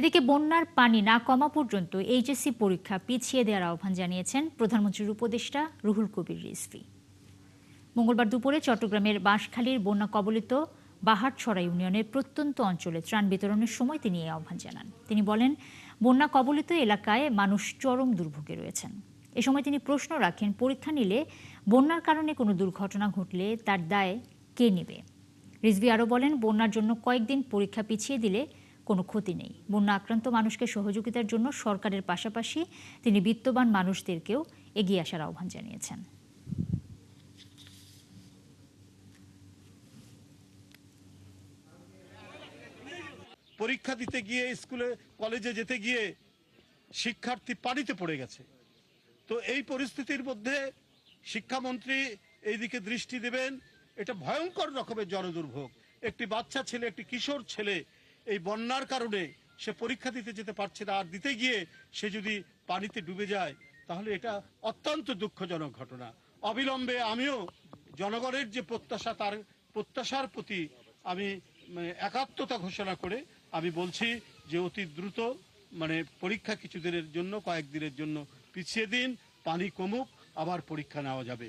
এদিকে বন্যার পানি না কমা পর্যন্ত এইচএসসি পরীক্ষা পিছিয়ে দেওয়ার আহ্বান জানিয়েছেন প্রধানমন্ত্রীর উপদেষ্টা রুহুল কবির রিজভী। মঙ্গলবার দুপুরে চট্টগ্রামের বাঁশখালীর বন্যা কবলিত বাহারছড়া ইউনিয়নের প্রত্যন্ত অঞ্চলে ত্রাণ বিতরণের সময় তিনি এই আহ্বান জানান। তিনি বলেন, বন্যা কবলিত এলাকায় মানুষ চরম দুর্ভোগে রয়েছেন। এ সময় তিনি প্রশ্ন রাখেন, পরীক্ষা নিলে বন্যার কারণে কোনো দুর্ঘটনা ঘটলে তার দায় কে নেবে? রিজভী আরও বলেন, বন্যার জন্য কয়েকদিন পরীক্ষা পিছিয়ে দিলে কোনো ক্ষতি নেই। বন্যা আক্রান্ত মানুষকে সহযোগিতার জন্য সরকারের পাশাপাশি তিনি বিত্তবান মানুষদেরকেও এগিয়ে আসার আহ্বান জানিয়েছেন। পরীক্ষা দিতে গিয়ে, স্কুলে কলেজে যেতে গিয়ে শিক্ষার্থী পানিতে পড়ে গেছে। তো এই পরিস্থিতির মধ্যে শিক্ষামন্ত্রী এইদিকে দৃষ্টি দেবেন। এটা ভয়ঙ্কর রকমের জনদুর্ভোগ। একটি বাচ্চা ছেলে, একটি কিশোর ছেলে এই বন্যার কারণে সে পরীক্ষা দিতে যেতে পারছে না, আর দিতে গিয়ে সে যদি পানিতে ডুবে যায় তাহলে এটা অত্যন্ত দুঃখজনক ঘটনা। অবিলম্বে আমিও জনগণের যে প্রত্যাশা, তার প্রত্যাশার প্রতি আমি একাত্মতা ঘোষণা করে আমি বলছি যে অতি দ্রুত পরীক্ষা কিছুদিনের জন্য, কয়েকদিনের জন্য পিছিয়ে দিন, পানি কমুক, আবার পরীক্ষা নেওয়া যাবে।